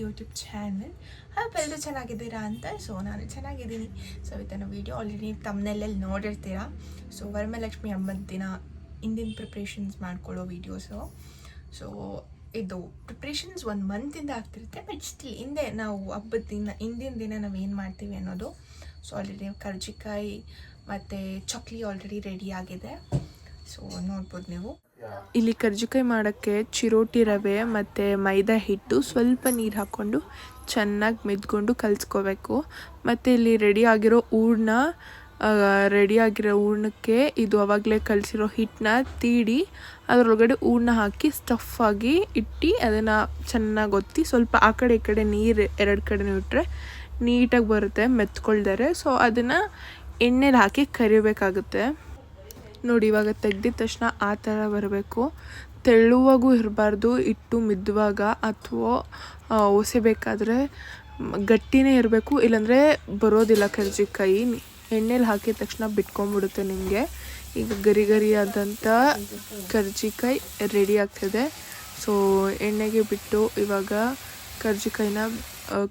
YouTube channel. ಎಲ್ಲರೂ ಚೆನ್ನಾಗಿದ್ದೀರಾ ಅಂತ. ಸೊ ನಾನು ಚೆನ್ನಾಗಿದ್ದೀನಿ. ಸೊ ಇವತ್ತಿನ ವೀಡಿಯೋ ಆಲ್ರೆಡಿ ತಮ್ಮನೆಲ್ಲಲ್ಲಿ ನೋಡಿರ್ತೀರಾ. ಸೊ ವರಮಹಾಲಕ್ಷ್ಮಿ ಹಬ್ಬದ ದಿನ ಹಿಂದಿನ ಪ್ರಿಪ್ರೇಷನ್ಸ್ ಮಾಡ್ಕೊಳ್ಳೋ ವೀಡಿಯೋಸು. ಸೊ ಇದು ಪ್ರಿಪ್ರೇಷನ್ಸ್ 1 ಮಂತಿಂದ ಆಗ್ತಿರುತ್ತೆ, ಬಟ್ ಸ್ಟಿಲ್ ಹಿಂದೆ ನಾವು ಹಬ್ಬದ ದಿನ ಹಿಂದಿನ ದಿನ ನಾವು ಏನು ಮಾಡ್ತೀವಿ ಅನ್ನೋದು. ಸೊ ಆಲ್ರೆಡಿ ಕರ್ಜಿಕಾಯಿ ಮತ್ತು ಚಕ್ಲಿ ಆಲ್ರೆಡಿ ರೆಡಿ ಆಗಿದೆ. ಸೊ ನೋಡ್ಬೋದು ನೀವು. ಇಲ್ಲಿ ಕರ್ಜಿಕಾಯಿ ಮಾಡೋಕ್ಕೆ ಚಿರೋಟಿ ರವೆ ಮತ್ತು ಮೈದಾ ಹಿಟ್ಟು ಸ್ವಲ್ಪ ನೀರು ಹಾಕ್ಕೊಂಡು ಚೆನ್ನಾಗಿ ಮಿದ್ಕೊಂಡು ಕಲಿಸ್ಕೋಬೇಕು. ಮತ್ತು ಇಲ್ಲಿ ರೆಡಿಯಾಗಿರೋ ಹೂರ್ಣಕ್ಕೆ ಇದು ಆವಾಗಲೇ ಕಲಿಸಿರೋ ಹಿಟ್ಟನ್ನ ತೀಡಿ ಅದರೊಳಗಡೆ ಹೂರ್ಣ ಹಾಕಿ ಸ್ಟಫಾಗಿ ಇಟ್ಟು ಅದನ್ನು ಚೆನ್ನಾಗಿ ಒತ್ತಿ ಸ್ವಲ್ಪ ಆ ಕಡೆ ಈ ಕಡೆ ನೀರು 2 ಕಡೆನೂ ಇಟ್ಟರೆ ನೀಟಾಗಿ ಬರುತ್ತೆ ಮೆತ್ಕೊಳ್ತಾರೆ. ಸೊ ಅದನ್ನು ಎಣ್ಣೆಲಿ ಹಾಕಿ ಕರಿಬೇಕಾಗುತ್ತೆ. ನೋಡಿ ಇವಾಗ ತೆಗ್ದಿದ ತಕ್ಷಣ ಆ ಥರ ಬರಬೇಕು. ತೆಳುವಾಗೂ ಇರಬಾರ್ದು, ಇಟ್ಟು ಮಿದ್ದುವಾಗ ಅಥವಾ ಒಸೆಬೇಕಾದ್ರೆ ಗಟ್ಟಿನೇ ಇರಬೇಕು, ಇಲ್ಲಾಂದರೆ ಬರೋದಿಲ್ಲ ಕರ್ಜಿಕಾಯಿ. ಎಣ್ಣೆಲಿ ಹಾಕಿದ ತಕ್ಷಣ ಬಿಟ್ಕೊಂಡ್ಬಿಡುತ್ತೆ ನಿಮಗೆ. ಈಗ ಗರಿ ಆದಂಥ ಕರ್ಜಿಕಾಯಿ ರೆಡಿ ಆಗ್ತದೆ. ಸೊ ಎಣ್ಣೆಗೆ ಬಿಟ್ಟು ಇವಾಗ ಕರ್ಜಿಕಾಯಿನ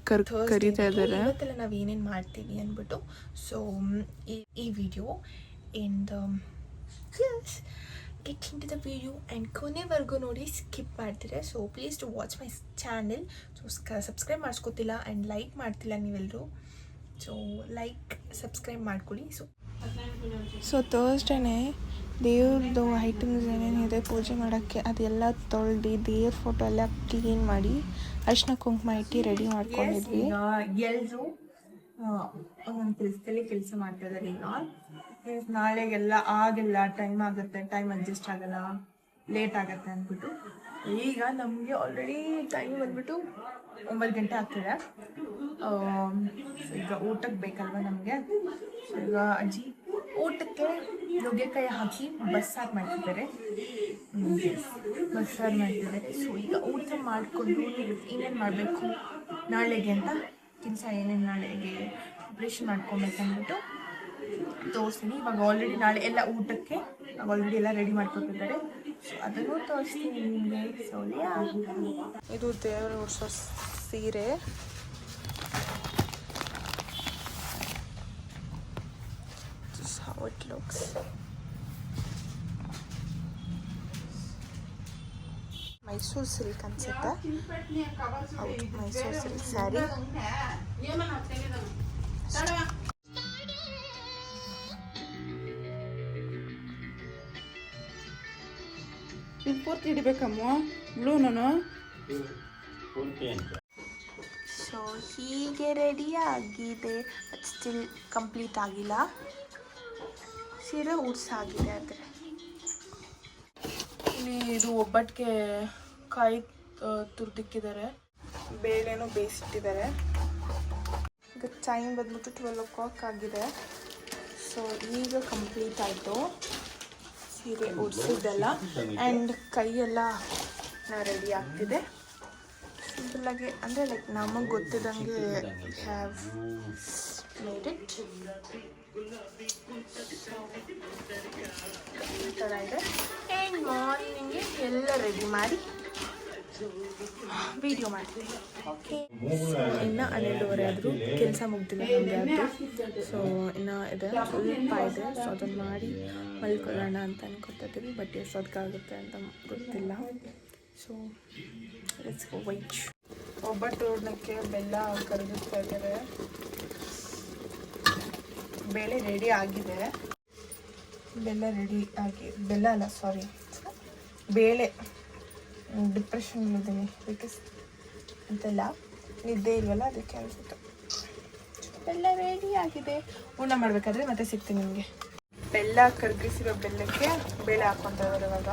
ಕರಿತಾ ಇದ್ದಾರೆ. ಇವತ್ತೆಲ್ಲ ನಾವು ಏನೇನು ಮಾಡ್ತೀವಿ ಅಂದ್ಬಿಟ್ಟು ಸೊ ಈ ವಿಡಿಯೋ ಇಂದ get in to the video and ಕೊನೆವರೆಗೂ ನೋಡಿ, ಸ್ಕಿಪ್ ಮಾಡ್ತೀರಾ. So please to watch my channel. So subscribe ಮಾಡಿಸ್ಕೊತಿಲ್ಲ ಆ್ಯಂಡ್ ಲೈಕ್ ಮಾಡ್ತಿಲ್ಲ ನೀವೆಲ್ಲರೂ. ಸೊ ಲೈಕ್ ಸಬ್ಸ್ಕ್ರೈಬ್ ಮಾಡ್ಕೊಳ್ಳಿ. ಸೊ ಥರ್ಸ್ಡೇನೆ ದೇವ್ರದ್ದು ಐಟಮ್ಸ್ ಏನೇನಿದೆ ಪೂಜೆ ಮಾಡೋಕ್ಕೆ ಅದೆಲ್ಲ ತೊಳೆದು ದೇವ್ರ ಫೋಟೋ ಎಲ್ಲ ಕ್ಲೀನ್ ಮಾಡಿ ಅರಿಶಿನ ಕುಂಕುಮ ಇಟ್ಟು ರೆಡಿ ಮಾಡ್ಕೊಂಡಿದ್ವಿ. ಎಲ್ಲರೂ ಒಂದೊಂದು ಕೆಲಸದಲ್ಲಿ ಕೆಲಸ ಮಾಡ್ತಾ ಇದ್ದಾರೆ. ಈಗ ನಾಳೆಗೆಲ್ಲ ಆಗಿಲ್ಲ, ಟೈಮ್ ಆಗುತ್ತೆ, ಟೈಮ್ ಅಡ್ಜಸ್ಟ್ ಆಗಲ್ಲ, ಲೇಟ್ ಆಗುತ್ತೆ ಅಂದ್ಬಿಟ್ಟು ಈಗ ನಮಗೆ ಆಲ್ರೆಡಿ ಟೈಮ್ ಬಂದ್ಬಿಟ್ಟು 9 ಗಂಟೆ ಆಗ್ತಿದೆ. ಈಗ ಊಟಕ್ಕೆ ಬೇಕಲ್ವ ನಮಗೆ. ಈಗ ಅಜ್ಜಿ ಊಟಕ್ಕೆ ನುಗ್ಗೆಕಾಯಿ ಹಾಕಿ ಬಸ್ಸಾರು ಮಾಡ್ತಿದ್ದಾರೆ. ಸೊ ಈಗ ಊಟ ಮಾಡಿಕೊಂಡು ಏನೇನು ಮಾಡಬೇಕು ನಾಳೆಗೆ ಅಂತ ಕೆಲಸ ಏನೇನು ನಾಳೆಗೆ ಪ್ರಿಪ್ರೇಷನ್ ಮಾಡ್ಕೊಬೇಕಂದ್ಬಿಟ್ಟು ತೋರಿಸ್ತೀನಿ. ಇವಾಗ ಆಲ್ರೆಡಿ ನಾಳೆ ಎಲ್ಲ ಊಟಕ್ಕೆ ಆಲ್ರೆಡಿ ಎಲ್ಲ ರೆಡಿ ಮಾಡ್ಕೊತಿದ್ದಾರೆ. ಸೊ ಅದನ್ನು ತೋರಿಸ್ತೀನಿ ನಿಮಗೆ. ಸೊ ಇದು ದೇವರ ಉಡ್ಸೋ ಸೀರೆ. This is how it looks. Mysuru silk ಅನ್ಸುತ್ತೆ. ಹೌದು, ಮೈಸೂರು ಸಿಲ್ಕ್ ಸ್ಯಾರಿ. ಇದು ಪೂರ್ತಿ ಹಿಡಿಬೇಕಮ್ಮ ಬ್ಲೂ ನಾನು. ಸೊ ಹೀಗೆ ರೆಡಿ ಆಗಿದೆ, ಬಟ್ ಸ್ಟಿಲ್ ಕಂಪ್ಲೀಟ್ ಆಗಿಲ್ಲ. ಸೀರೆ ಉಡ್ಸಾಗಿದೆ. ಆದರೆ ಇಲ್ಲಿ ಇದು ಒಬ್ಬಟ್ಟಿಗೆ ಕಾಯಿ ತುರ್ದಿಕ್ಕಿದ್ದಾರೆ, ಬೇಳೆನೂ ಬೇಯಿಸಿಟ್ಟಿದ್ದಾರೆ. ಈಗ ಟೈಮ್ ಬಂದ್ಬಿಟ್ಟು 12 o'clock ಆಗಿದೆ. ಸೊ ಈಗ ಕಂಪ್ಲೀಟ್ ಆಯಿತು ಸೀರೆ ಉಡ್ಸಿದ್ದೆಲ್ಲ. ಆ್ಯಂಡ್ ಕೈಯೆಲ್ಲ ರೆಡಿ ಆಗ್ತಿದೆ. ಸಿಂಪಲ್ಲಾಗಿ ಅಂದರೆ ಲೈಕ್ ನಮಗೆ ಗೊತ್ತಿದ್ದಂಗೆ ಹ್ಯಾವ್ ಮೇಡ್ ಇಟ್. ಈ ಥರ ಇದೆ. ಆ್ಯಂಡ್ ಮಾರ್ನಿಂಗ್ಗೆ ಎಲ್ಲ ರೆಡಿ ಮಾಡಿ ವಿಡಿಯೋ ಮಾಡ್ತೀನಿ. ಓಕೆ, ಇನ್ನು 12:30 ಆದರೂ ಕೆಲಸ ಮುಗ್ದಿಲ್ಲ ನಮಗೆ ಅದು. ಸೊ ಇನ್ನು ಇದೆ, ಸ್ವಲ್ಪ ಇದೆ. ಸೊ ಅದನ್ನು ಮಾಡಿ ಮಲ್ಕೊಳ್ಳೋಣ ಅಂತ ಅನ್ಕೊತಿದ್ದೀವಿ, ಬಟ್ ಎಷ್ಟೊತ್ತಿಗಾಗುತ್ತೆ ಅಂತ ಗೊತ್ತಿಲ್ಲ. So let's go white. ಒಬ್ಬಟ್ಟು ಹೂರ್ಣಕ್ಕೆ ಬೆಲ್ಲ ಕರಗಿಸ್ತಾ ಇದ್ದಾರೆ. ಬೇಳೆ ರೆಡಿ ಆಗಿದೆ. ಬೇಳೆ ಡಿಪ್ರೆಷನ್ ಇದ್ದೀನಿ, ಬಿಕಾಸ್ ಅಂತೆಲ್ಲ ನಿದ್ದೆ ಇಲ್ವಲ್ಲ, ಅದಕ್ಕೆ ಅನಿಸುತ್ತೆ. ಬೆಲ್ಲ ರೆಡಿ ಆಗಿದೆ. ಹೂರ್ಣ ಮಾಡಬೇಕಾದ್ರೆ ಮತ್ತೆ ಸಿಗ್ತೀನಿ ನಿಮಗೆ. ಬೆಲ್ಲ ಕರಗಿಸಿರೋ ಬೆಲ್ಲಕ್ಕೆ ಬೇಳೆ ಹಾಕ್ಕೊತಾ ಇದ್ದಾರೆ ಇವಾಗ.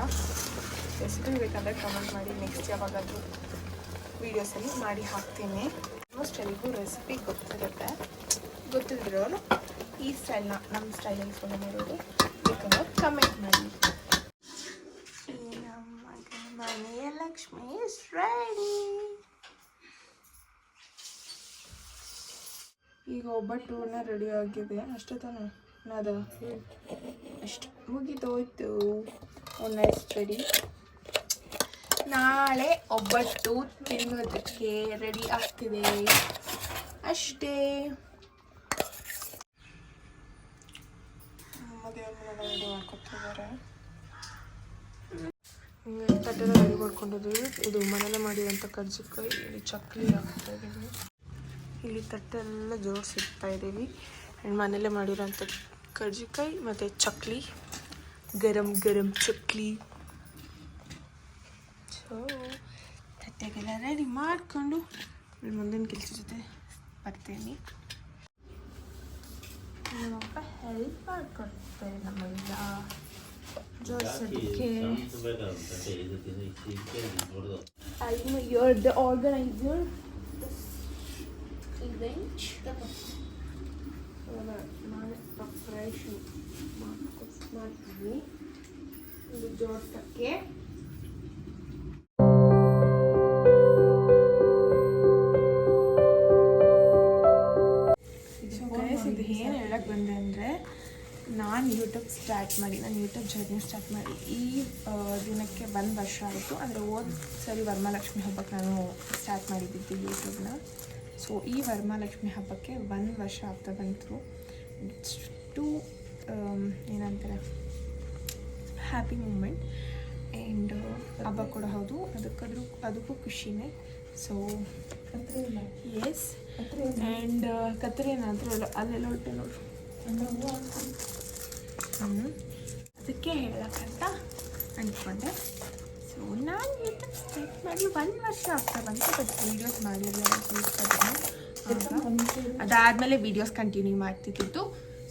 ರೆಸಿಪಿ ಬೇಕಂದರೆ ಕಮೆಂಟ್ ಮಾಡಿ, ನೆಕ್ಸ್ಟ್ ಯಾವಾಗಾದರೂ ವೀಡಿಯೋಸಲ್ಲಿ ಮಾಡಿ ಹಾಕ್ತೀನಿ. ಆಲ್ಮೋಸ್ಟ್ ಎಲ್ರಿಗೂ ರೆಸಿಪಿ ಗೊತ್ತಿರುತ್ತೆ. ಗೊತ್ತಿದ್ದಿರೋರು ಈ ಸ್ಟೈಲ್ನ ನಮ್ಮ ಸ್ಟೈಲಲ್ಲಿ ಫಾಲೋ ಮಾಡೋದು ಬೇಕಂದ್ರೆ ಕಮೆಂಟ್ ಮಾಡಿ. ಮನೆಯ ಲಕ್ಷ್ಮಿ ಇಸ್ ರೆಡಿ. ಈಗ ಒಬ್ಬಟ್ಟು ರೆಡಿ ಆಗಿದೆ. ಅಷ್ಟೇ ತಾನೇ ಅದು? ಅಷ್ಟು ಮುಗಿದೋಯ್ತು. Nice ready. ನಾಳೆ ಒಬ್ಬಟ್ಟು ತಿನ್ನೋದಕ್ಕೆ ರೆಡಿ ಆಗ್ತಿದೆ ಅಷ್ಟೇ. ರೆಡಿ ಮಾಡ್ಕೊತಿದ್ದಾರೆ. ಹಿಂಗೆ ತಟ್ಟೆಲ್ಲ ರೆಡಿ ಮಾಡ್ಕೊಂಡಿದ್ದೀವಿ. ಇದು ಮನೇಲೆ ಮಾಡಿರೋಂಥ ಕರ್ಜಿಕಾಯಿ. ಇಲ್ಲಿ ಚಕ್ಲಿ ಹಾಕ್ತಾ ಇದ್ದೀವಿ. ಇಲ್ಲಿ ತಟ್ಟೆಲ್ಲ ಜೋಡಿಸಿಡ್ತಾ ಇದ್ದೀವಿ. ಆ್ಯಂಡ್ ಮನೇಲೆ ಮಾಡಿರೋಂಥ ಕರ್ಜಿಕಾಯಿ ಮತ್ತು ಚಕ್ಲಿ, ಗರಂ ಗರಂ ಚಕ್ಲಿ. ಸೊ ತಟ್ಟೆಗೆಲ್ಲ ರೆಡಿ ಮಾಡಿಕೊಂಡು ಮುಂದಿನ ಕೆಲಸ ಜೊತೆ ಬರ್ತೀನಿ. ನಮ್ಮಪ್ಪ ಹೆಲ್ಪ್ ಮಾಡ್ಕೊಡ್ತಾರೆ ನಮ್ಮೆಲ್ಲ ಜೋಡಿಸೋದಕ್ಕೆ. You're the organizer event. ನಾನು ಪ್ರಿಪ್ರೇಷನ್ ಮಾಡ್ತೀನಿ ಇದು ಜೋಡಿಸೋಕ್ಕೆ. ಇದು ಏನು ಹೇಳಕ್ಕೆ ಬಂದೆ ಅಂದರೆ, ನಾನು ಯೂಟ್ಯೂಬ್ ಜರ್ನಿ ಸ್ಟಾರ್ಟ್ ಮಾಡಿ ಈ ದಿನಕ್ಕೆ 1 ವರ್ಷ ಆಯಿತು. ಅಂದರೆ ಹೋದ ಸರಿ ವರಮಹಾಲಕ್ಷ್ಮಿ ಹಬ್ಬಕ್ಕೆ ನಾನು ಸ್ಟಾರ್ಟ್ ಮಾಡಿದ್ದಿದ್ದು ಯೂಟ್ಯೂಬ್ನ. ಸೊ ಈ ವರಮಹಾಲಕ್ಷ್ಮಿ ಹಬ್ಬಕ್ಕೆ 1 ವರ್ಷ ಆಗ್ತಾ ಬಂತು. ಇಟ್ಸ್ ಟು ಏನಂತಾರೆ ಹ್ಯಾಪಿ ಮೂಮೆಂಟ್. ಆ್ಯಂಡ್ ಹಬ್ಬ ಕೂಡ ಹೌದು, ಅದಕ್ಕೂ ಖುಷಿನೇ. So S. ಆ್ಯಂಡ್ ಕತ್ರಿ ಏನಾದರೂ ಅಲ್ಲೆಲ್ಲ ಹೊಟ್ಟೆ ನೋಡು. ಅದಕ್ಕೆ ಹೇಳಕ್ಕಂತ ಅಂದ್ಕೊಂಡೆ. ಸೊ ನಾನು ಯೂಟ್ಯೂಬ್ ಸ್ಟಾರ್ಟ್ ಮಾಡಿ 1 ವರ್ಷ ಆಗ್ತಾ ಬಂತು. ಬಟ್ ವೀಡಿಯೋಸ್ ಮಾಡಿರಲಿಲ್ಲ. ಅದಾದಮೇಲೆ ವೀಡಿಯೋಸ್ ಕಂಟಿನ್ಯೂ ಮಾಡ್ತಿದ್ದು.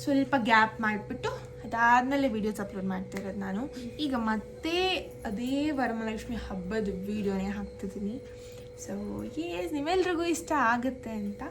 ಸ್ವಲ್ಪ ಗ್ಯಾಪ್ ಮಾಡಿಬಿಟ್ಟು ಅದಾದಮೇಲೆ ವೀಡಿಯೋಸ್ ಅಪ್ಲೋಡ್ ಮಾಡ್ತಾ ಇರೋದು ನಾನು. ಈಗ ಮತ್ತೆ ಅದೇ ವರಮಹಾಲಕ್ಷ್ಮಿ ಹಬ್ಬದ ವೀಡಿಯೋನೇ ಹಾಕ್ತಿದ್ದೀನಿ. ಸೊ ನಿಮ್ಮೆಲ್ರಿಗೂ ಇಷ್ಟ ಆಗುತ್ತೆ ಅಂತ